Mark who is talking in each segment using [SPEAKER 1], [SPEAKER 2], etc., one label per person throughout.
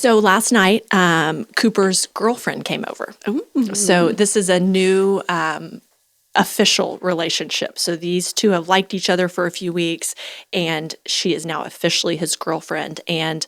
[SPEAKER 1] So last night, Cooper's girlfriend came over. Ooh. So this is a new official relationship. So these two have liked each other for a few weeks, and she is now officially his girlfriend. And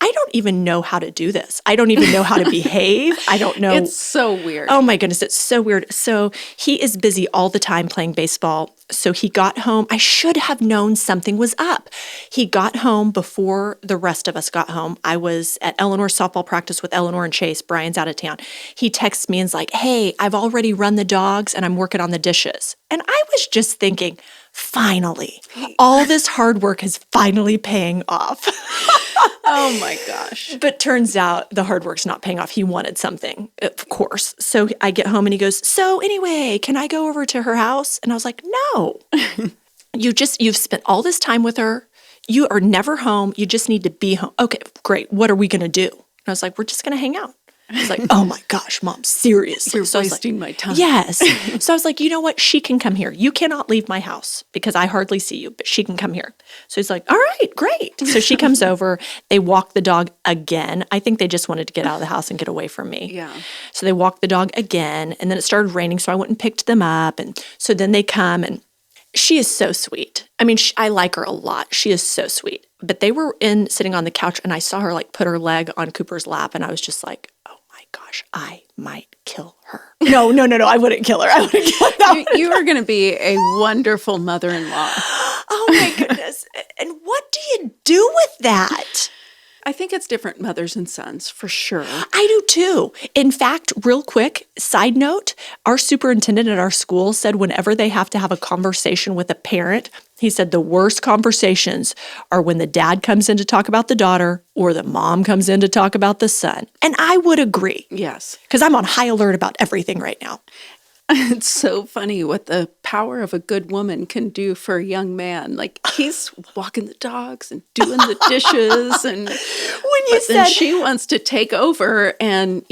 [SPEAKER 1] I don't even know how to do this. I don't even know how to behave. I don't know.
[SPEAKER 2] It's so weird.
[SPEAKER 1] Oh my goodness, it's so weird. So he is busy all the time playing baseball. So he got home. I should have known something was up. He got home before the rest of us got home. I was at Eleanor's softball practice with Eleanor and Chase. Brian's out of town. He texts me and's like, hey, I've already run the dogs and I'm working on the dishes. And I was just thinking, finally, all this hard work is finally paying off.
[SPEAKER 2] Oh my gosh.
[SPEAKER 1] But turns out the hard work's not paying off. He wanted something, of course. So I get home and he goes, so anyway, can I go over to her house? And I was like, no. You've spent all this time with her. You are never home. You just need to be home. Okay, great. What are we going to do? And I was like, we're just going to hang out. I was like, oh my gosh, Mom, seriously.
[SPEAKER 2] You're wasting my time.
[SPEAKER 1] Yes. So I was like, you know what? She can come here. You cannot leave my house because I hardly see you, but she can come here. So he's like, all right, great. So she comes over. They walk the dog again. I think they just wanted to get out of the house and get away from me.
[SPEAKER 2] Yeah.
[SPEAKER 1] So they walked the dog again, and then it started raining, so I went and picked them up. And so then they come, and she is so sweet. I mean, I like her a lot. She is so sweet. But they were sitting on the couch, and I saw her like put her leg on Cooper's lap, and I was just like, gosh, I might kill her. No, I wouldn't kill her. I wouldn't kill her.
[SPEAKER 2] You are going to be a wonderful mother-in-law.
[SPEAKER 1] Oh my goodness. And what do you do with that?
[SPEAKER 2] I think it's different mothers and sons, for sure.
[SPEAKER 1] I do too. In fact, real quick, side note, our superintendent at our school said whenever they have to have a conversation with a parent, he said the worst conversations are when the dad comes in to talk about the daughter or the mom comes in to talk about the son. And I would agree.
[SPEAKER 2] Yes.
[SPEAKER 1] Because I'm on high alert about everything right now.
[SPEAKER 2] It's so funny what the power of a good woman can do for a young man. Like, he's walking the dogs and doing the dishes, and then she wants to take over and,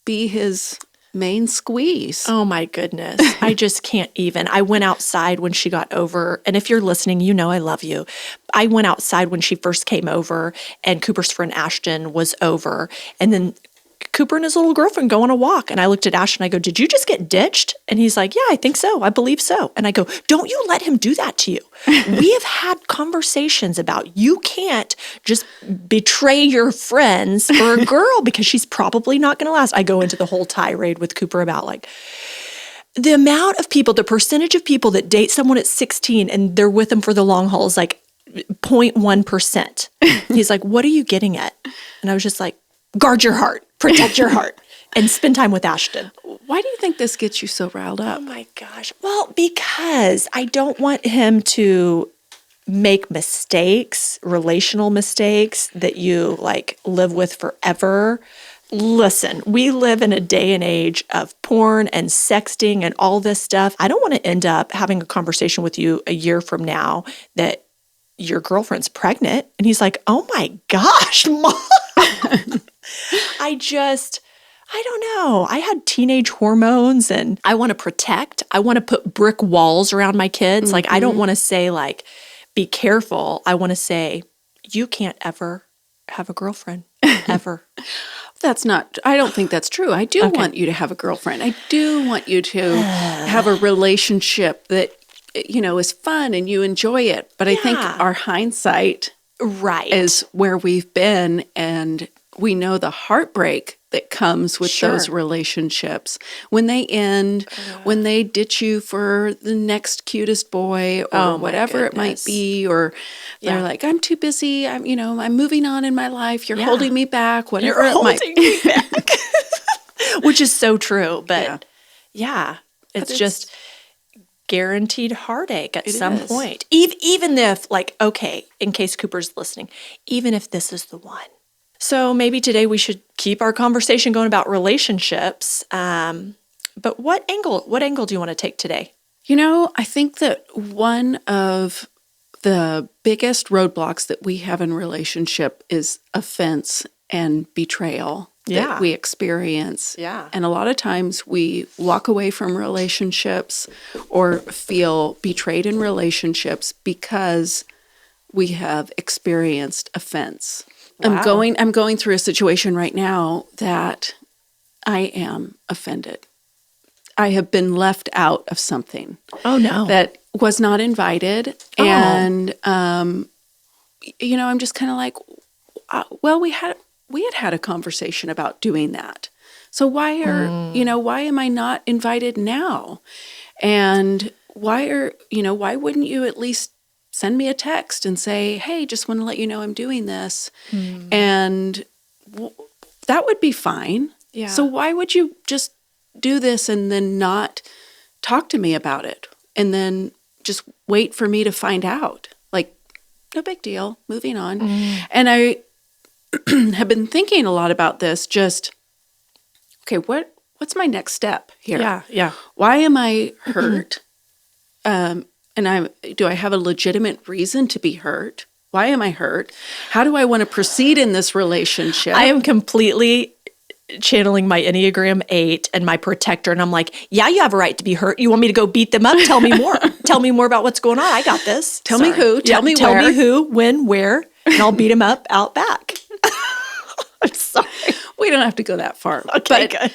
[SPEAKER 2] be his main squeeze.
[SPEAKER 1] Oh my goodness. I just can't even. I went outside when she got over, and if you're listening, you know I love you. I went outside when she first came over, and Cooper's friend Ashton was over, and then Cooper and his little girlfriend go on a walk. And I looked at Ashton and I go, did you just get ditched? And he's like, yeah, I think so. I believe so. And I go, don't you let him do that to you. We have had conversations about you can't just betray your friends for a girl because she's probably not going to last. I go into the whole tirade with Cooper about like the amount of people, the percentage of people that date someone at 16 and they're with them for the long haul is like 0.1%. He's like, what are you getting at? And I was just like, guard your heart, protect your heart, and spend time with Ashton.
[SPEAKER 2] Why do you think this gets you so riled up?
[SPEAKER 1] Oh my gosh. Well, because I don't want him to make mistakes, relational mistakes that you like live with forever. Listen, we live in a day and age of porn and sexting and all this stuff. I don't want to end up having a conversation with you a year from now that your girlfriend's pregnant. And he's like, oh my gosh, Mom. I don't know. I had teenage hormones and I want to protect. I want to put brick walls around my kids. Mm-hmm. Like, I don't want to say like, be careful. I want to say, you can't ever have a girlfriend, ever.
[SPEAKER 2] I don't think that's true. I do want you to have a girlfriend. I do want you to have a relationship that, is fun and you enjoy it. But I think our hindsight is where we've been, and we know the heartbreak that comes with those relationships. When they end, when they ditch you for the next cutest boy or whatever it might be, or they're like, I'm too busy, I'm moving on in my life, you're holding me back, whatever
[SPEAKER 1] You're
[SPEAKER 2] it might
[SPEAKER 1] holding me back. Which is so true, but it's just guaranteed heartache at some point. Even if, like, okay, in case Cooper's listening, even if this is the one. So maybe today we should keep our conversation going about relationships. But what angle do you want to take today?
[SPEAKER 2] I think that one of the biggest roadblocks that we have in relationship is offense and betrayal that we experience.
[SPEAKER 1] Yeah.
[SPEAKER 2] And a lot of times we walk away from relationships or feel betrayed in relationships because we have experienced offense. I'm going through a situation right now that I am offended. I have been left out of something.
[SPEAKER 1] Oh, no.
[SPEAKER 2] That was not invited.
[SPEAKER 1] Oh.
[SPEAKER 2] And, I'm just kind of like, well, we had a conversation about doing that. So why am I not invited now? And why wouldn't you at least send me a text and say, hey, just want to let you know I'm doing this. And that would be fine.
[SPEAKER 1] Yeah.
[SPEAKER 2] So why would you just do this and then not talk to me about it and then just wait for me to find out? Like, no big deal, moving on. And I have been thinking a lot about this, just, okay, what's my next step here?
[SPEAKER 1] Yeah.
[SPEAKER 2] Why am I hurt? Do I have a legitimate reason to be hurt? Why am I hurt? How do I want to proceed in this relationship?
[SPEAKER 1] I am completely channeling my Enneagram 8 and my protector. And I'm like, yeah, you have a right to be hurt. You want me to go beat them up? Tell me more. Tell me more about what's going on. I got this.
[SPEAKER 2] Tell me who. Tell me where.
[SPEAKER 1] Tell me who, when, where, and I'll beat them up out back. I'm sorry.
[SPEAKER 2] We don't have to go that far.
[SPEAKER 1] Okay,
[SPEAKER 2] but
[SPEAKER 1] good.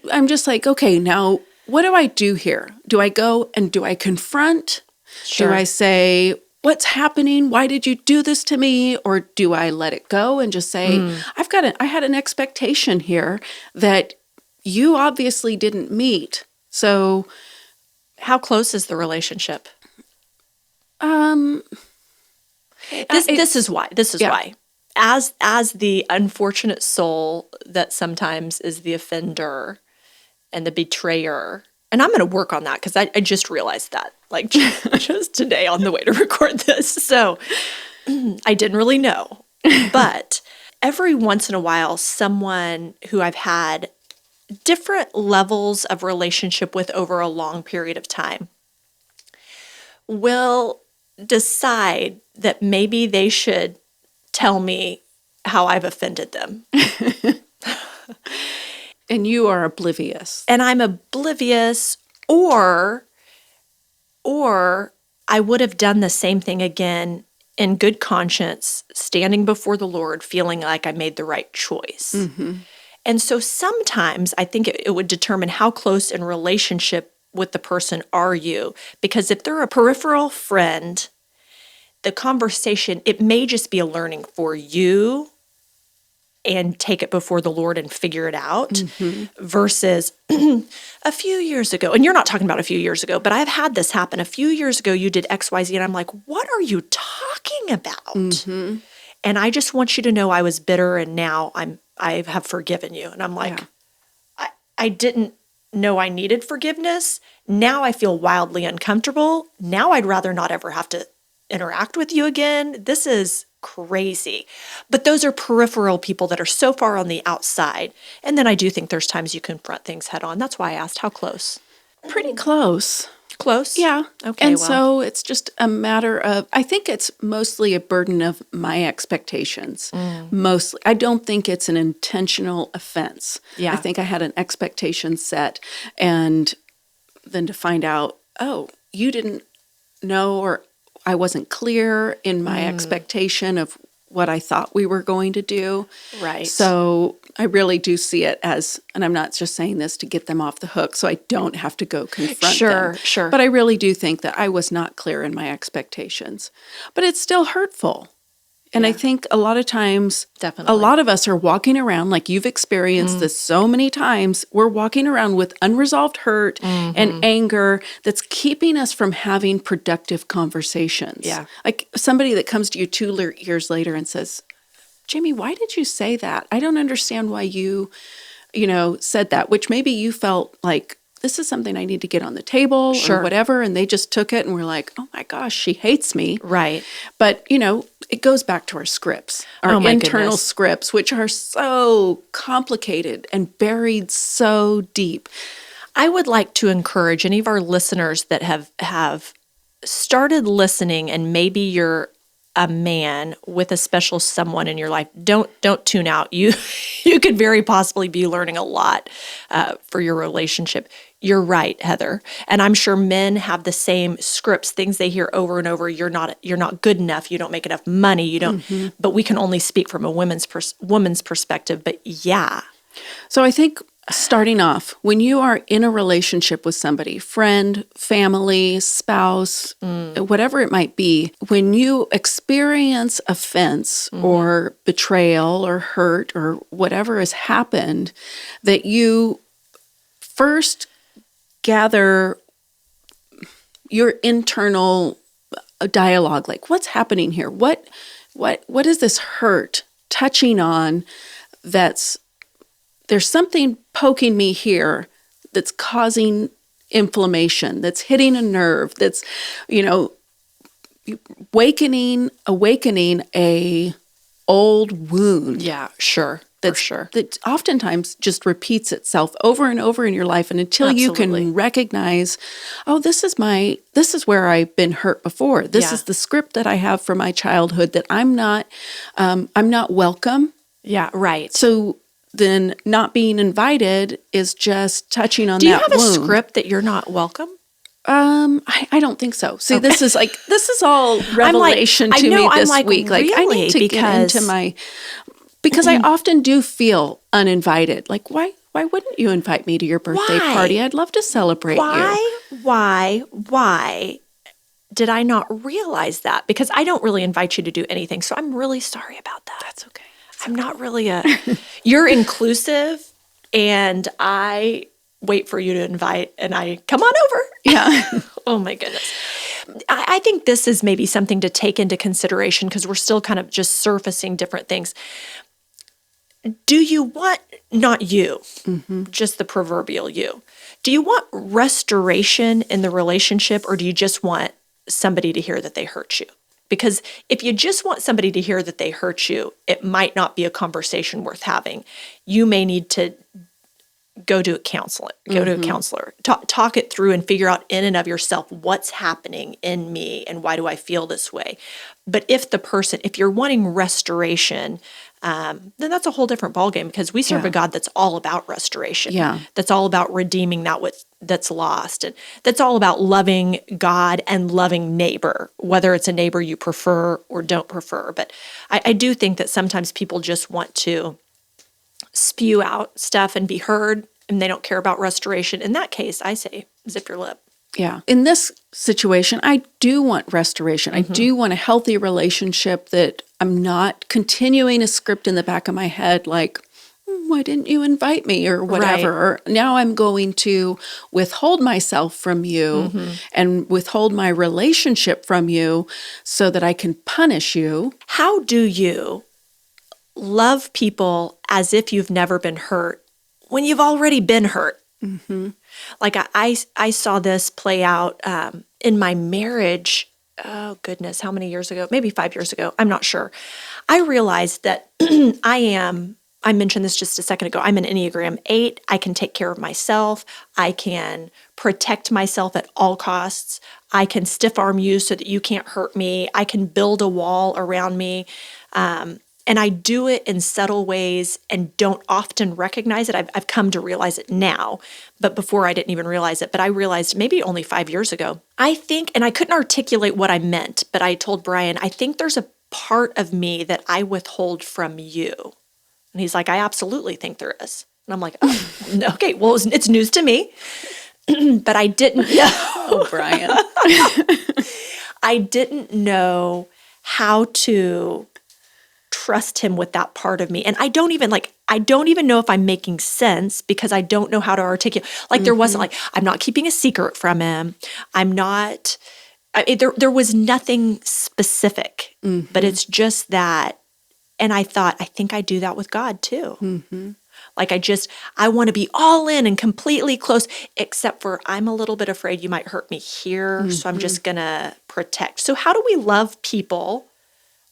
[SPEAKER 2] I'm just like, okay, now what do I do here? Do I go and do I confront?
[SPEAKER 1] Sure.
[SPEAKER 2] Do I say, what's happening? Why did you do this to me? Or do I let it go and just say, I had an expectation here that you obviously didn't meet. So
[SPEAKER 1] How close is the relationship?
[SPEAKER 2] This
[SPEAKER 1] is why. This is why. As the unfortunate soul that sometimes is the offender and the betrayer, and I'm going to work on that because I just realized that, like, just today on the way to record this. So I didn't really know. But every once in a while, someone who I've had different levels of relationship with over a long period of time will decide that maybe they should tell me how I've offended them.
[SPEAKER 2] And you are oblivious.
[SPEAKER 1] And I'm oblivious, or I would have done the same thing again in good conscience, standing before the Lord, feeling like I made the right choice. And so sometimes I think it would determine how close in relationship with the person are you. Because if they're a peripheral friend, the conversation, it may just be a learning for you and take it before the Lord and figure it out versus a few years ago. And you're not talking about a few years ago, but I've had this happen. A few years ago, you did X, Y, Z, and I'm like, what are you talking about? And I just want you to know I was bitter and now I have forgiven you. And I'm like, I didn't know I needed forgiveness. Now I feel wildly uncomfortable. Now I'd rather not ever have to interact with you again. This is crazy. But those are peripheral people that are so far on the outside. And then I do think there's times you confront things head on. That's why I asked how close.
[SPEAKER 2] Pretty close.
[SPEAKER 1] Close?
[SPEAKER 2] Yeah.
[SPEAKER 1] Okay,
[SPEAKER 2] And
[SPEAKER 1] well.
[SPEAKER 2] so it's just a matter of, I think it's mostly a burden of my expectations. Mostly. I don't think it's an intentional offense.
[SPEAKER 1] Yeah.
[SPEAKER 2] I think I had an expectation set, and then to find out, oh, you didn't know, or I wasn't clear in my expectation of what I thought we were going to do.
[SPEAKER 1] Right.
[SPEAKER 2] So I really do see it as, and I'm not just saying this to get them off the hook so I don't have to go confront them.
[SPEAKER 1] Sure.
[SPEAKER 2] But I really do think that I was not clear in my expectations. But it's still hurtful. And I think a lot of times,
[SPEAKER 1] Definitely.
[SPEAKER 2] a lot of us are walking around, like you've experienced this so many times, we're walking around with unresolved hurt and anger that's keeping us from having productive conversations.
[SPEAKER 1] Yeah.
[SPEAKER 2] Like somebody that comes to you 2 years later and says, Jamie, why did you say that? I don't understand why you said that, which maybe you felt like, this is something I need to get on the table or whatever. And they just took it and were like, oh my gosh, she hates me.
[SPEAKER 1] Right.
[SPEAKER 2] But, it goes back to our scripts, our internal scripts, which are so complicated and buried so deep.
[SPEAKER 1] I would like to encourage any of our listeners that have started listening, and maybe you're a man with a special someone in your life. Don't tune out. You could very possibly be learning a lot for your relationship. You're right, Heather. And I'm sure men have the same scripts, things they hear over and over. You're not good enough. You don't make enough money. You don't. But we can only speak from a woman's perspective. But yeah.
[SPEAKER 2] So I think starting off, when you are in a relationship with somebody, friend, family, spouse, whatever it might be, when you experience offense or betrayal or hurt or whatever has happened, that you first gather your internal dialogue, like what's happening here? What is this hurt touching on? There's something poking me here that's causing inflammation, that's hitting a nerve, that's, awakening a old wound.
[SPEAKER 1] Yeah, sure.
[SPEAKER 2] That oftentimes just repeats itself over and over in your life, and until you can recognize, oh, this is where I've been hurt before. This is the script that I have from my childhood, that I'm not welcome.
[SPEAKER 1] Yeah, right.
[SPEAKER 2] So then not being invited is just touching on that wound.
[SPEAKER 1] Do you have a script that you're not welcome?
[SPEAKER 2] I don't think so. See, this is all revelation to me this week.
[SPEAKER 1] Really?
[SPEAKER 2] I need to get into because I often do feel uninvited. Like, why wouldn't you invite me to your birthday party? I'd love to celebrate you.
[SPEAKER 1] Why did I not realize that? Because I don't really invite you to do anything. So I'm really sorry about that.
[SPEAKER 2] That's okay.
[SPEAKER 1] I'm not really you're inclusive, and I wait for you to invite, and I come on over.
[SPEAKER 2] Yeah.
[SPEAKER 1] Oh my goodness. I think this is maybe something to take into consideration, because we're still kind of just surfacing different things. Do you want, not you, just the proverbial you, do you want restoration in the relationship, or do you just want somebody to hear that they hurt you? Because if you just want somebody to hear that they hurt you, it might not be a conversation worth having. You may need to go to a counselor, talk it through and figure out in and of yourself what's happening in me and why do I feel this way. But if you're wanting restoration, then that's a whole different ballgame, because we serve a God that's all about restoration.
[SPEAKER 2] Yeah.
[SPEAKER 1] That's all about redeeming that's lost. And that's all about loving God and loving neighbor, whether it's a neighbor you prefer or don't prefer. But I do think that sometimes people just want to spew out stuff and be heard, and they don't care about restoration. In that case, I say, zip your lip.
[SPEAKER 2] Yeah. In this situation, I do want restoration. I do want a healthy relationship, that I'm not continuing a script in the back of my head like, why didn't you invite me, or whatever. Or now I'm going to withhold myself from you and withhold my relationship from you so that I can punish you.
[SPEAKER 1] How do you love people as if you've never been hurt when you've already been hurt? Like I saw this play out in my marriage. Oh goodness, how many years ago? Maybe 5 years ago. I'm not sure. I realized that I mentioned this just a second ago, I'm an Enneagram 8. I can take care of myself. I can protect myself at all costs. I can stiff arm you so that you can't hurt me. I can build a wall around me. And I do it in subtle ways and don't often recognize it. I've come to realize it now, but before I didn't even realize it. But I realized maybe only 5 years ago. I think, and I couldn't articulate what I meant, but I told Brian, I think there's a part of me that I withhold from you. And he's like, I absolutely think there is. And I'm like, oh, okay, well, it's news to me. But I didn't know.
[SPEAKER 2] Oh, Brian.
[SPEAKER 1] I didn't know how to trust him with that part of me. And I don't even know if I'm making sense, because I don't know how to articulate. Like there wasn't like, I'm not keeping a secret from him. There was nothing specific, but it's just that. And I thought, I think I do that with God too. Like I want to be all in and completely close, except for I'm a little bit afraid you might hurt me here. So I'm just going to protect. So how do we love people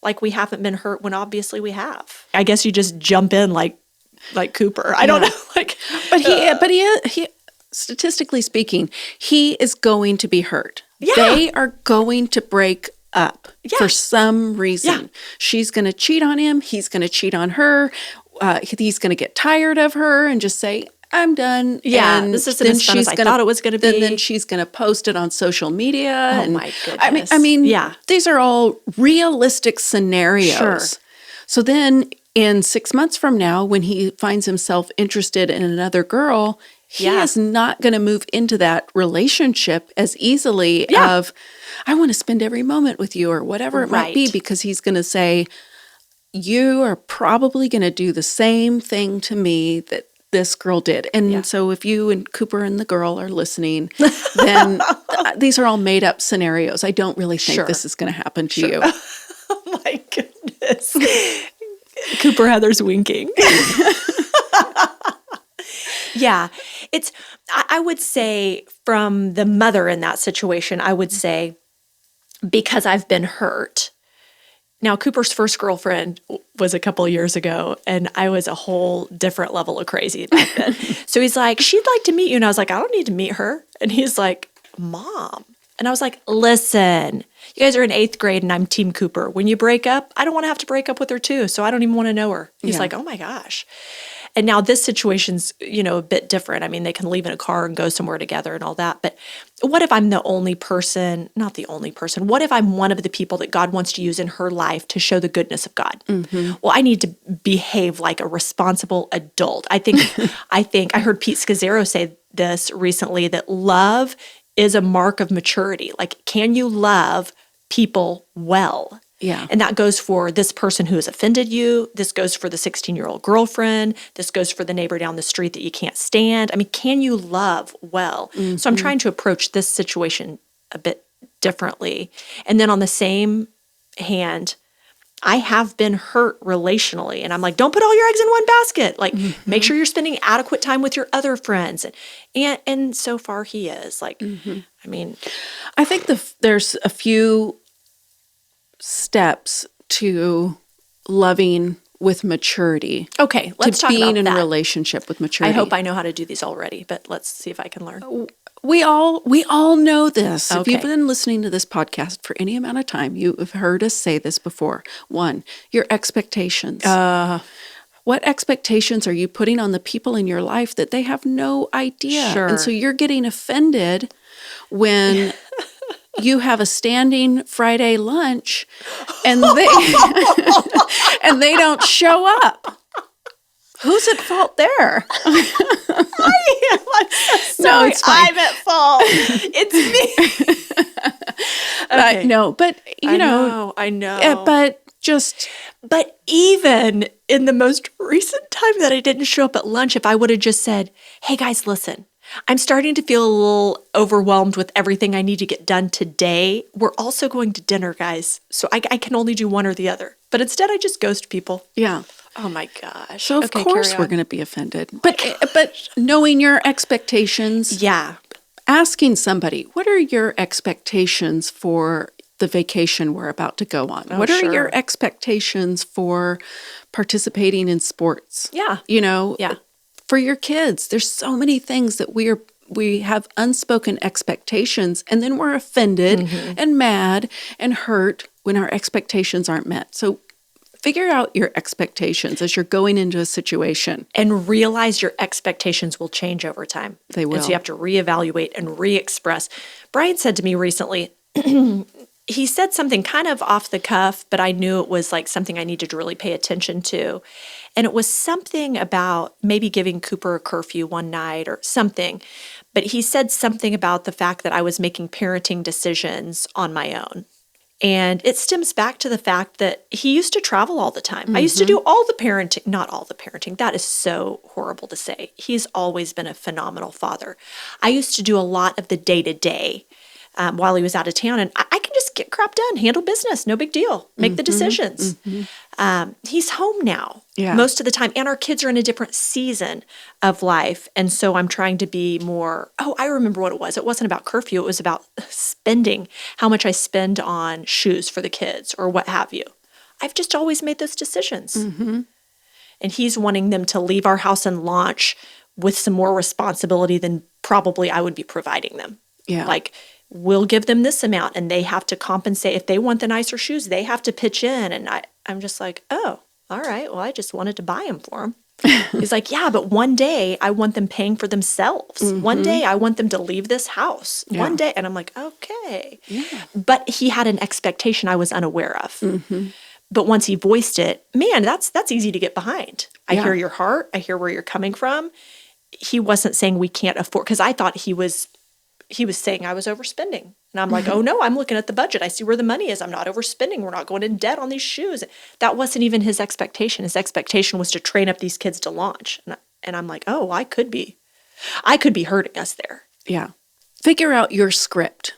[SPEAKER 1] like we haven't been hurt when obviously we have? I guess you just jump in like Cooper. I don't know.
[SPEAKER 2] But he statistically speaking, he is going to be hurt.
[SPEAKER 1] Yeah.
[SPEAKER 2] They are going to break up for some reason. Yeah. She's going to cheat on him. He's going to cheat on her. He's going to get tired of her and just say, I'm done.
[SPEAKER 1] Yeah,
[SPEAKER 2] and
[SPEAKER 1] this isn't as fun as I thought it was going to be.
[SPEAKER 2] Then she's going to post it on social media.
[SPEAKER 1] Oh,
[SPEAKER 2] and
[SPEAKER 1] my goodness.
[SPEAKER 2] I mean,
[SPEAKER 1] yeah.
[SPEAKER 2] These are all realistic scenarios.
[SPEAKER 1] Sure.
[SPEAKER 2] So then in 6 months from now, when he finds himself interested in another girl, he is not going to move into that relationship as easily of, I want to spend every moment with you or whatever it might be, because he's going to say, you are probably going to do the same thing to me that this girl did. And so if you and Cooper and the girl are listening, then these are all made up scenarios. I don't really think this is going to happen to you.
[SPEAKER 1] Oh my goodness. Cooper Heather's winking. Yeah. I would say from the mother in that situation, I would say, because I've been hurt. Now, Cooper's first girlfriend was a couple of years ago, and I was a whole different level of crazy back then. So he's like, she'd like to meet you. And I was like, I don't need to meet her. And he's like, Mom. And I was like, listen, you guys are in 8th grade and I'm Team Cooper. When you break up, I don't want to have to break up with her too. So I don't even want to know her. He's like, oh my gosh. And now this situation's, a bit different. I mean, they can leave in a car and go somewhere together and all that. But what if I'm the only person, not the only person, what if I'm one of the people that God wants to use in her life to show the goodness of God? Mm-hmm. Well, I need to behave like a responsible adult. I think I heard Pete Scazzaro say this recently, that love is a mark of maturity. Like, can you love people well?
[SPEAKER 2] Yeah.
[SPEAKER 1] And that goes for this person who has offended you. This goes for the 16-year-old girlfriend. This goes for the neighbor down the street that you can't stand. I mean, can you love well? Mm-hmm. So I'm trying to approach this situation a bit differently. And then on the same hand, I have been hurt relationally. And I'm like, don't put all your eggs in one basket. Like, make sure you're spending adequate time with your other friends. And so far he is. Like, I mean.
[SPEAKER 2] I think there's a few steps to loving with maturity.
[SPEAKER 1] Okay, let's talk about that.
[SPEAKER 2] To being in a relationship with maturity.
[SPEAKER 1] I hope I know how to do these already, but let's see if I can learn.
[SPEAKER 2] We all know this.
[SPEAKER 1] Okay.
[SPEAKER 2] If you've been listening to this podcast for any amount of time, you have heard us say this before. 1, your expectations. What expectations are you putting on the people in your life that they have no idea?
[SPEAKER 1] Sure.
[SPEAKER 2] And so you're getting offended when you have a standing Friday lunch and they and they don't show up. Who's at fault there?
[SPEAKER 1] I'm so sorry.
[SPEAKER 2] No, it's fine.
[SPEAKER 1] I'm at fault. It's me. Okay.
[SPEAKER 2] No, but
[SPEAKER 1] I know. But even in the most recent time that I didn't show up at lunch, if I would have just said, hey guys, listen, I'm starting to feel a little overwhelmed with everything I need to get done today. We're also going to dinner, guys. So I can only do one or the other. But instead, I just ghost people.
[SPEAKER 2] Yeah.
[SPEAKER 1] Oh my gosh.
[SPEAKER 2] So of course we're going to be offended. But knowing your expectations.
[SPEAKER 1] Yeah.
[SPEAKER 2] Asking somebody, what are your expectations for the vacation we're about to go on? What are your expectations for participating in sports?
[SPEAKER 1] Yeah.
[SPEAKER 2] Yeah. For your kids, there's so many things that we have unspoken expectations, and then we're offended and mad and hurt when our expectations aren't met. So figure out your expectations as you're going into a situation.
[SPEAKER 1] And realize your expectations will change over time.
[SPEAKER 2] They will.
[SPEAKER 1] And so you have to reevaluate and re-express. Brian said to me recently, he said something kind of off the cuff, but I knew it was like something I needed to really pay attention to. And it was something about maybe giving Cooper a curfew one night or something. But he said something about the fact that I was making parenting decisions on my own. And it stems back to the fact that he used to travel all the time. I used to do all the parenting, not all the parenting. That is so horrible to say. He's always been a phenomenal father. I used to do a lot of the day-to-day while he was out of town. And I can just get crap done, handle business, no big deal, make the decisions. He's home now most of the time. And our kids are in a different season of life. And so I'm trying to be more, I remember what it was. It wasn't about curfew. It was about spending, how much I spend on shoes for the kids or what have you. I've just always made those decisions. And he's wanting them to leave our house and launch with some more responsibility than probably I would be providing them.
[SPEAKER 2] Yeah.
[SPEAKER 1] Like, we'll give them this amount and they have to compensate. If they want the nicer shoes, they have to pitch in. And I'm just like, oh, all right. Well, I just wanted to buy them for them. He's like, yeah, but one day I want them paying for themselves. One day I want them to leave this house. One day. And I'm like, okay.
[SPEAKER 2] Yeah.
[SPEAKER 1] But he had an expectation I was unaware of. But once he voiced it, man, that's easy to get behind. I hear your heart. I hear where you're coming from. He wasn't saying we can't afford, because I thought he was saying I was overspending. And I'm like, oh no, I'm looking at the budget. I see where the money is. I'm not overspending. We're not going in debt on these shoes. That wasn't even his expectation. His expectation was to train up these kids to launch. And I'm like, oh, I could be hurting us there.
[SPEAKER 2] Yeah. Figure out your script.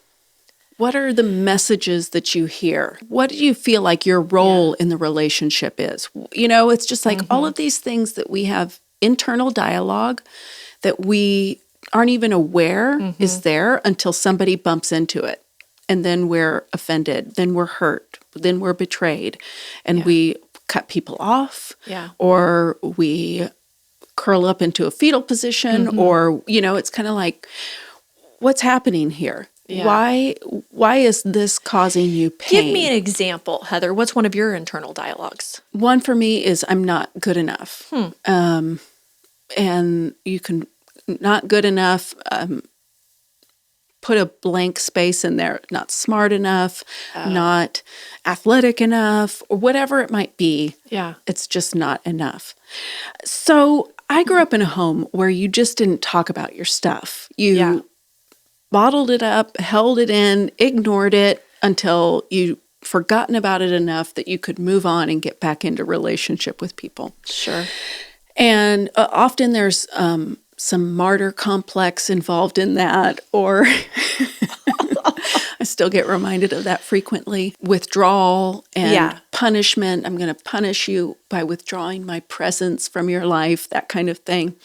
[SPEAKER 2] What are the messages that you hear? What do you feel like your role in the relationship is? It's just like all of these things that we have internal dialogue that we aren't even aware is there until somebody bumps into it. And then we're offended, then we're hurt, then we're betrayed, and we cut people off, or we curl up into a fetal position, or, it's kind of like, what's happening here? Yeah. Why is this causing you pain?
[SPEAKER 1] Give me an example, Heather. What's one of your internal dialogues?
[SPEAKER 2] One for me is I'm not good enough. And you can not good enough, put a blank space in there, not smart enough, not athletic enough, or whatever it might be.
[SPEAKER 1] Yeah.
[SPEAKER 2] It's just not enough. So I grew up in a home where you just didn't talk about your stuff. You bottled it up, held it in, ignored it until you forgotten about it enough that you could move on and get back into relationship with people.
[SPEAKER 1] Sure.
[SPEAKER 2] And often there's some martyr complex involved in that, or I still get reminded of that frequently. Withdrawal and punishment. I'm going to punish you by withdrawing my presence from your life, that kind of thing.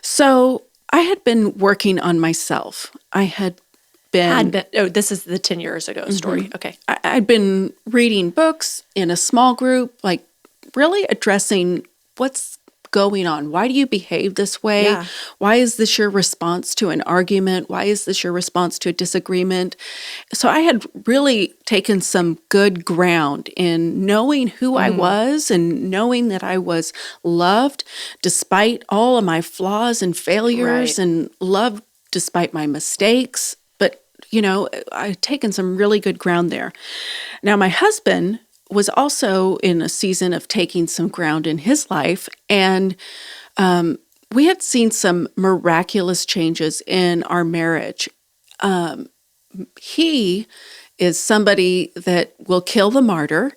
[SPEAKER 2] So I had been working on myself.
[SPEAKER 1] This is the 10 years ago story. Okay.
[SPEAKER 2] I'd been reading books in a small group, like really addressing what's going on. Why do you behave this way?
[SPEAKER 1] Yeah.
[SPEAKER 2] Why is this your response to an argument? Why is this your response to a disagreement? So I had really taken some good ground in knowing who I was and knowing that I was loved despite all of my flaws and failures, and loved despite my mistakes. But, I had taken some really good ground there. Now, my husband was also in a season of taking some ground in his life, and we had seen some miraculous changes in our marriage. He is somebody that will kill the martyr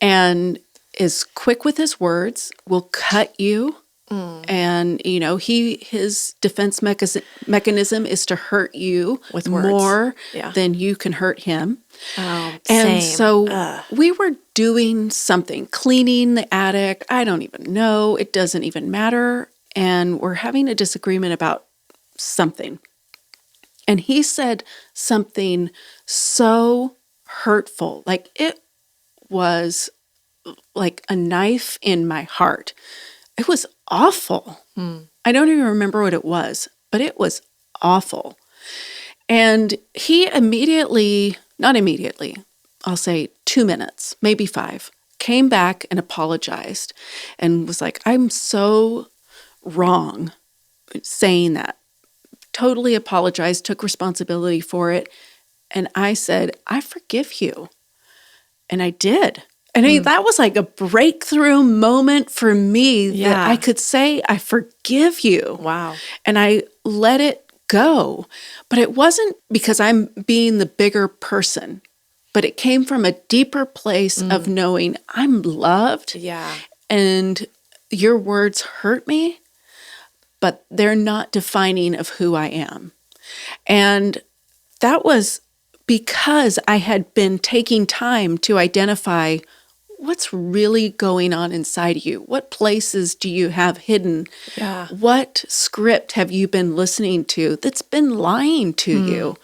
[SPEAKER 2] and is quick with his words, will cut you. And, his defense mechanism is to hurt you
[SPEAKER 1] with words
[SPEAKER 2] more than you can hurt him.
[SPEAKER 1] Oh,
[SPEAKER 2] and
[SPEAKER 1] same.
[SPEAKER 2] So we were doing something, cleaning the attic. I don't even know. It doesn't even matter. And we're having a disagreement about something. And he said something so hurtful, like it was like a knife in my heart. It was awful. I don't even remember what it was, but it was awful. And he not immediately, I'll say 2 minutes, maybe 5, came back and apologized and was like, I'm so wrong saying that. Totally apologized, took responsibility for it. And I said, I forgive you. And I did. And I mean, that was like a breakthrough moment for me that I could say, I forgive you.
[SPEAKER 1] Wow.
[SPEAKER 2] And I let it go. But it wasn't because I'm being the bigger person, but it came from a deeper place of knowing I'm loved.
[SPEAKER 1] Yeah.
[SPEAKER 2] And your words hurt me, but they're not defining of who I am. And that was because I had been taking time to identify what's really going on inside you. What places do you have hidden?
[SPEAKER 1] Yeah.
[SPEAKER 2] What script have you been listening to that's been lying to you?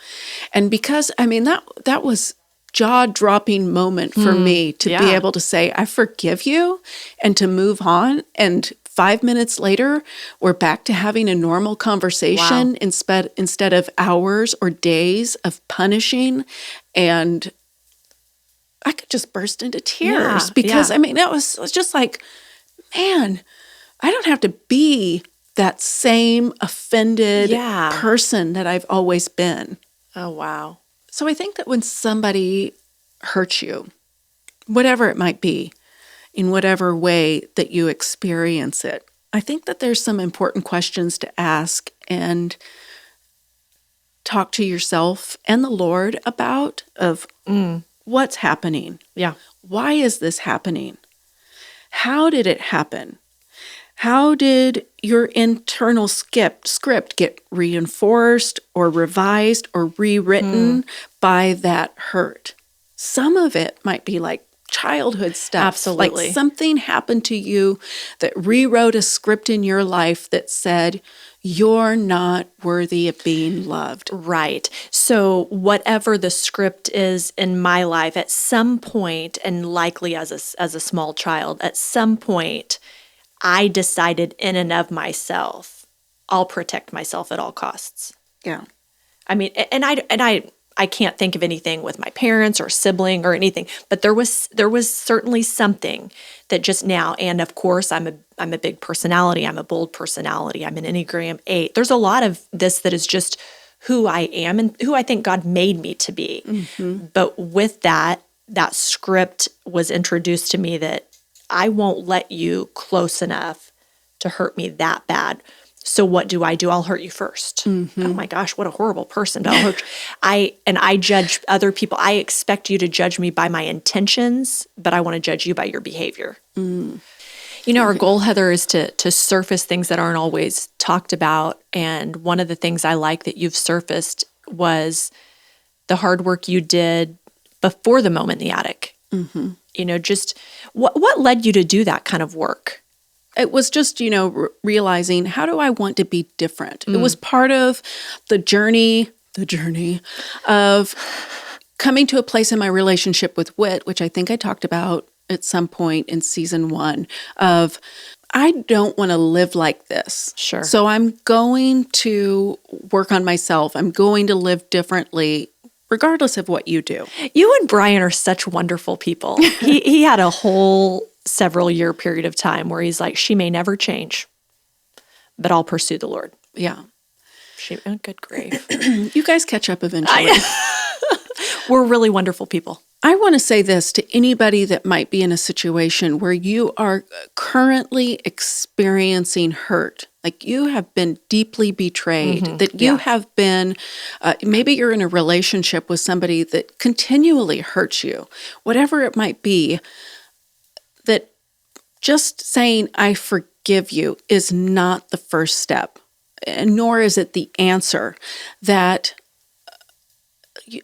[SPEAKER 2] And because, that was jaw-dropping moment for me to be able to say, I forgive you, and to move on. And 5 minutes later, we're back to having a normal conversation instead of hours or days of punishing. And I could just burst into tears because, it was just like, man, I don't have to be that same offended person that I've always been.
[SPEAKER 1] Oh, wow.
[SPEAKER 2] So I think that when somebody hurts you, whatever it might be, in whatever way that you experience it, I think that there's some important questions to ask and talk to yourself and the Lord about of what's happening.
[SPEAKER 1] Yeah.
[SPEAKER 2] Why is this happening? How did it happen? How did your internal script get reinforced or revised or rewritten by that hurt? Some of it might be like childhood stuff.
[SPEAKER 1] Absolutely.
[SPEAKER 2] Like something happened to you that rewrote a script in your life that said, you're not worthy of being loved.
[SPEAKER 1] Right. So whatever the script is in my life, at some point, and likely as a small child, at some point, I decided in and of myself, I'll protect myself at all costs.
[SPEAKER 2] Yeah.
[SPEAKER 1] I mean, and I can't think of anything with my parents or sibling or anything, but there was certainly something that just now, and of course, I'm a big personality. I'm a bold personality. I'm an Enneagram 8. There's a lot of this that is just who I am and who I think God made me to be. Mm-hmm. But with that script was introduced to me that I won't let you close enough to hurt me that bad. So what do? I'll hurt you first. Mm-hmm. Oh my gosh, what a horrible person. I judge other people. I expect you to judge me by my intentions, but I want to judge you by your behavior. Mm. You know, our goal, Heather, is to surface things that aren't always talked about. And one of the things I like that you've surfaced was the hard work you did before the moment in the attic. Mm-hmm. You know, just what led you to do that kind of work?
[SPEAKER 2] It was just, realizing, how do I want to be different? It was part of the journey of coming to a place in my relationship with Whit, which I think I talked about at some point in season 1, of I don't want to live like this.
[SPEAKER 1] Sure.
[SPEAKER 2] So I'm going to work on myself. I'm going to live differently, regardless of what you do.
[SPEAKER 1] You and Brian are such wonderful people. He had a whole several year period of time where he's like, she may never change, but I'll pursue the Lord.
[SPEAKER 2] Yeah.
[SPEAKER 1] Good grief.
[SPEAKER 2] You guys catch up eventually.
[SPEAKER 1] We're really wonderful people.
[SPEAKER 2] I want to say this to anybody that might be in a situation where you are currently experiencing hurt, like you have been deeply betrayed, that you have been, maybe you're in a relationship with somebody that continually hurts you, whatever it might be, that just saying, I forgive you is not the first step, and nor is it the answer. That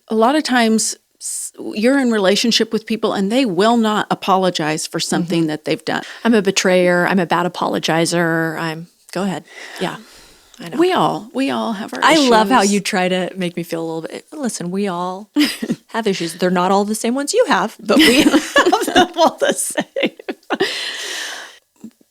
[SPEAKER 2] a lot of times you're in relationship with people and they will not apologize for something that they've done.
[SPEAKER 1] I'm a betrayer. I'm a bad apologizer. Go ahead. Yeah, I know.
[SPEAKER 2] We all have our issues.
[SPEAKER 1] I love how you try to make me feel a little bit, listen, we all have issues. They're not all the same ones you have, but we have them all the same.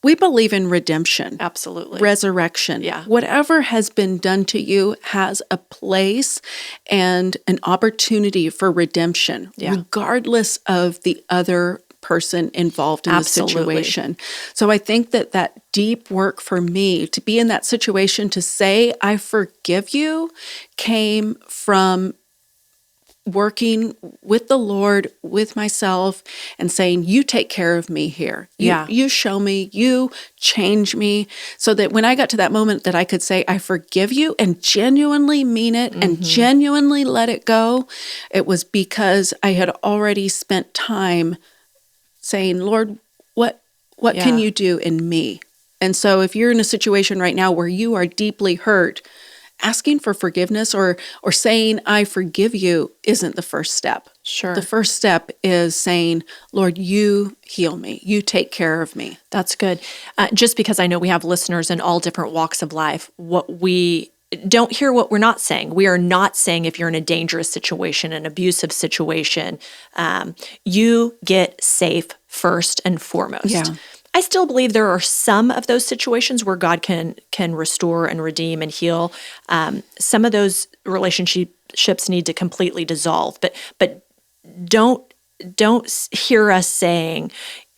[SPEAKER 2] We believe in redemption.
[SPEAKER 1] Absolutely.
[SPEAKER 2] Resurrection.
[SPEAKER 1] Yeah.
[SPEAKER 2] Whatever has been done to you has a place and an opportunity for redemption, regardless of the other person involved in the situation. So I think that deep work for me to be in that situation, to say, I forgive you, came from working with the Lord, with myself, and saying, you take care of me here. You show me, you change me, so that when I got to that moment that I could say, I forgive you, and genuinely mean it, and genuinely let it go, it was because I had already spent time saying, Lord, what can you do in me? And so if you're in a situation right now where you are deeply hurt, asking for forgiveness or saying, I forgive you, isn't the first step.
[SPEAKER 1] Sure.
[SPEAKER 2] The first step is saying, Lord, you heal me. You take care of me.
[SPEAKER 1] That's good. Just because I know we have listeners in all different walks of life, don't hear what we're not saying. We are not saying if you're in a dangerous situation, an abusive situation, you get safe first and foremost. Yeah. I still believe there are some of those situations where God can restore and redeem and heal. Some of those relationships need to completely dissolve. But don't hear us saying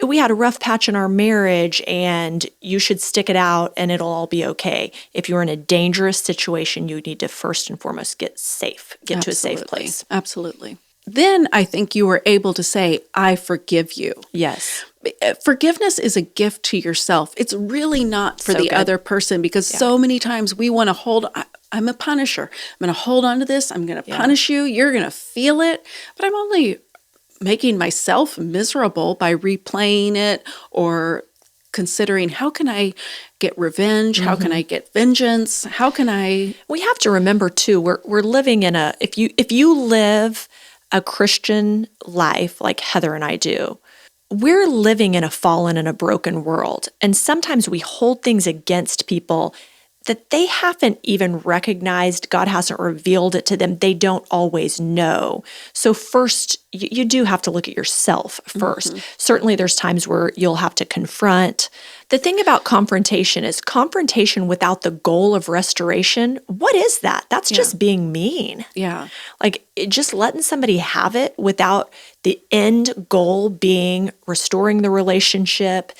[SPEAKER 1] we had a rough patch in our marriage and you should stick it out and it'll all be okay. If you're in a dangerous situation, you need to first and foremost get to a safe place.
[SPEAKER 2] Absolutely. Then I think you were able to say, I forgive you.
[SPEAKER 1] Yes.
[SPEAKER 2] Forgiveness is a gift to yourself. It's really not for the other person, because so many times we want to I'm a punisher. I'm going to hold on to this. I'm going to punish you. You're going to feel it. But I'm only making myself miserable by replaying it or considering, how can I get revenge? How can I get vengeance? How can I?
[SPEAKER 1] We have to remember too, we're living in if you live a Christian life like Heather and I do, we're living in a fallen and a broken world. And sometimes we hold things against people that they haven't even recognized. God hasn't revealed it to them. They don't always know. So first, you do have to look at yourself first. Certainly there's times where you'll have to confront. The thing about confrontation is confrontation without the goal of restoration. What is that? That's just being mean.
[SPEAKER 2] Yeah.
[SPEAKER 1] Like just letting somebody have it without the end goal being restoring the relationship,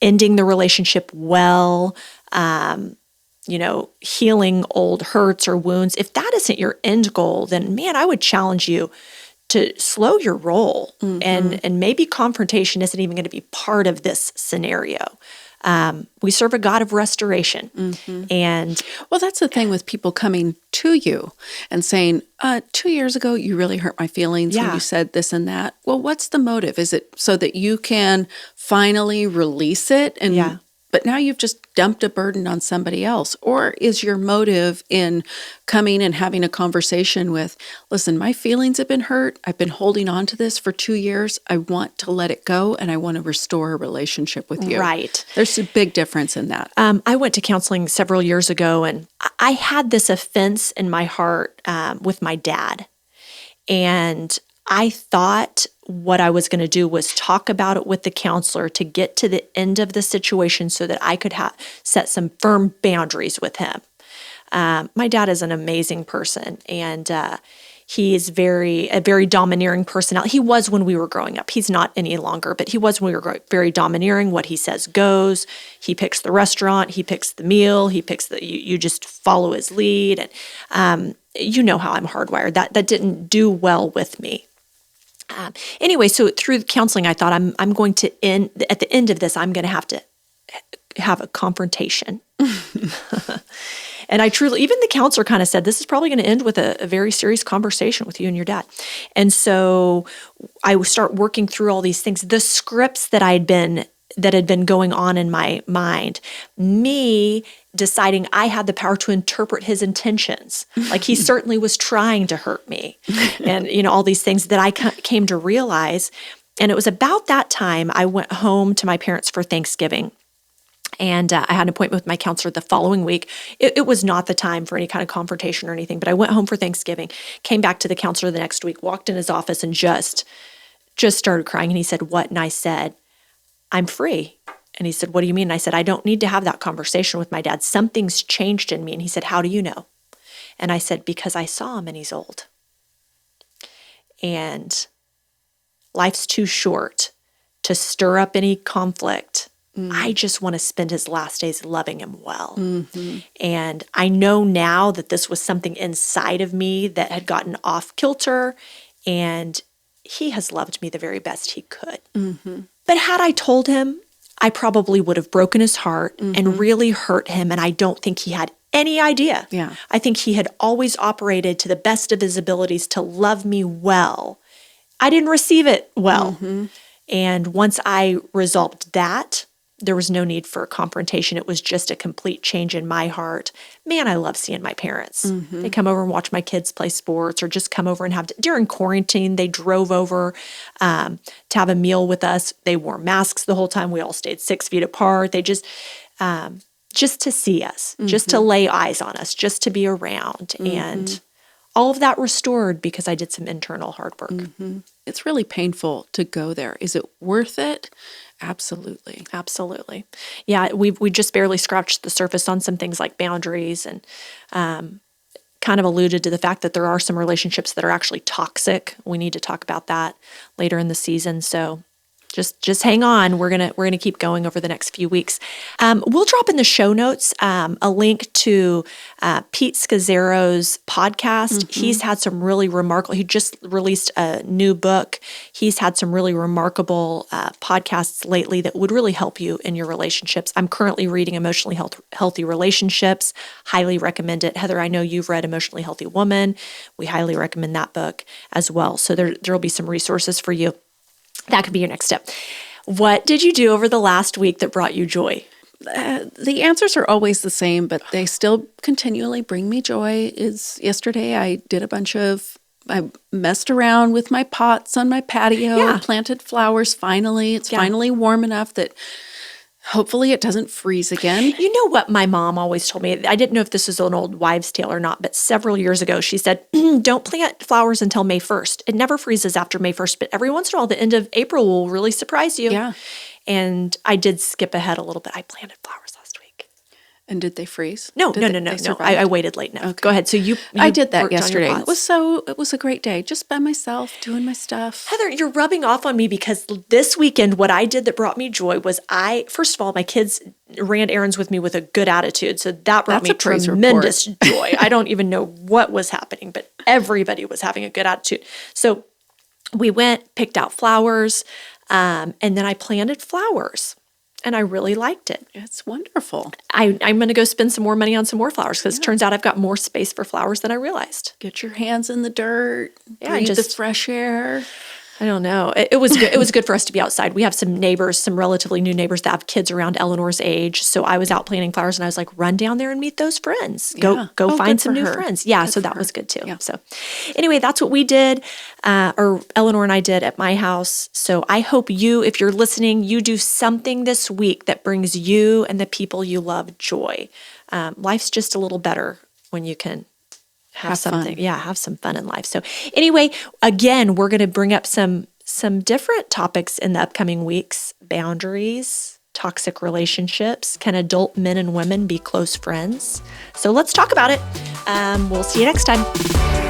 [SPEAKER 1] ending the relationship well, healing old hurts or wounds. If that isn't your end goal, then man, I would challenge you to slow your roll. And maybe confrontation isn't even going to be part of this scenario. We serve a God of restoration. And
[SPEAKER 2] well, that's the thing with people coming to you and saying, 2 years ago, you really hurt my feelings when you said this and that. Well, what's the motive? Is it so that you can finally release it? But now you've just dumped a burden on somebody else. Or is your motive in coming and having a conversation with, listen, my feelings have been hurt. I've been holding on to this for 2 years. I want to let it go, and I want to restore a relationship with you.
[SPEAKER 1] Right.
[SPEAKER 2] There's a big difference in that.
[SPEAKER 1] I went to counseling several years ago, and I had this offense in my heart with my dad. And I thought what I was going to do was talk about it with the counselor to get to the end of the situation so that I could set some firm boundaries with him. My dad is an amazing person, and he is a very domineering personality. He was when we were growing up. He's not any longer, but he was when we were very domineering. What he says goes. He picks the restaurant. He picks the meal. He picks you just follow his lead. And you know how I'm hardwired. That didn't do well with me. Anyway, so through counseling, I thought I'm going to at the end of this, I'm going to have a confrontation. And I truly, even the counselor kind of said, this is probably going to end with a very serious conversation with you and your dad. And so I would start working through all these things, the scripts that had been going on in my mind, me deciding I had the power to interpret his intentions. Like he certainly was trying to hurt me, and all these things that I came to realize. And it was about that time I went home to my parents for Thanksgiving. And I had an appointment with my counselor the following week. It was not the time for any kind of confrontation or anything, but I went home for Thanksgiving, came back to the counselor the next week, walked in his office and just started crying. And he said, "What?" And I said, "I'm free." And he said, "What do you mean?" And I said, "I don't need to have that conversation with my dad. Something's changed in me." And he said, "How do you know?" And I said, "Because I saw him and he's old. And life's too short to stir up any conflict. I just want to spend his last days loving him well." And I know now that this was something inside of me that had gotten off kilter, and he has loved me the very best he could. But had I told him, I probably would have broken his heart and really hurt him, and I don't think he had any idea.
[SPEAKER 2] Yeah.
[SPEAKER 1] I think he had always operated to the best of his abilities to love me well. I didn't receive it well. And once I resolved that, there was no need for confrontation. It was just a complete change in my heart. Man, I love seeing my parents. They come over and watch my kids play sports, or just come over and during quarantine, they drove over to have a meal with us. They wore masks the whole time. We all stayed 6 feet apart. They just to see us, just to lay eyes on us, just to be around. And all of that restored because I did some internal hard work.
[SPEAKER 2] It's really painful to go there. Is it worth it? Absolutely.
[SPEAKER 1] Absolutely. Yeah, we just barely scratched the surface on some things like boundaries, and kind of alluded to the fact that there are some relationships that are actually toxic. We need to talk about that later in the season. So Just hang on. We're gonna keep going over the next few weeks. We'll drop in the show notes a link to Pete Scazzero's podcast. He's had some really remarkable. He just released a new book. He's had some really remarkable podcasts lately that would really help you in your relationships. I'm currently reading Emotionally Healthy Relationships. Highly recommend it. Heather, I know you've read Emotionally Healthy Woman. We highly recommend that book as well. So there'll be some resources for you. That could be your next step. What did you do over the last week that brought you joy?
[SPEAKER 2] The answers are always the same, but they still continually bring me joy. Yesterday I messed around with my pots on my patio, planted flowers finally. It's finally warm enough that hopefully it doesn't freeze again.
[SPEAKER 1] You know what my mom always told me? I didn't know if this was an old wives' tale or not, but several years ago she said, don't plant flowers until May 1st. It never freezes after May 1st, but every once in a while, the end of April will really surprise you.
[SPEAKER 2] Yeah.
[SPEAKER 1] And I did skip ahead a little bit. I planted flowers last week.
[SPEAKER 2] And did they freeze?
[SPEAKER 1] No. I waited late. No. Okay. Go ahead. So you
[SPEAKER 2] I did that
[SPEAKER 1] worked on your
[SPEAKER 2] yesterday.
[SPEAKER 1] pots.
[SPEAKER 2] It was a great day, just by myself doing my stuff.
[SPEAKER 1] Heather, you're rubbing off on me because this weekend, what I did that brought me joy was first of all, my kids ran errands with me with a good attitude. So that brought me tremendous joy. I don't even know what was happening, but everybody was having a good attitude. So we went, picked out flowers, and then I planted flowers. And I really liked it.
[SPEAKER 2] It's wonderful.
[SPEAKER 1] I'm going to go spend some more money on some more flowers because it turns out I've got more space for flowers than I realized.
[SPEAKER 2] Get your hands in the dirt, breathe the fresh air.
[SPEAKER 1] I don't know. It was good. It was good for us to be outside. We have some neighbors, some relatively new neighbors that have kids around Eleanor's age. So I was out planting flowers and I was like, run down there and meet those friends. Go find some new friends. Yeah, so that was good too. Yeah. So anyway, that's what we did, or Eleanor and I did at my house. So I hope you, if you're listening, you do something this week that brings you and the people you love joy. Life's just a little better when you can have something. Fun. Yeah, have some fun in life. So anyway, again, we're going to bring up some different topics in the upcoming weeks. Boundaries, toxic relationships. Can adult men and women be close friends? So let's talk about it. We'll see you next time.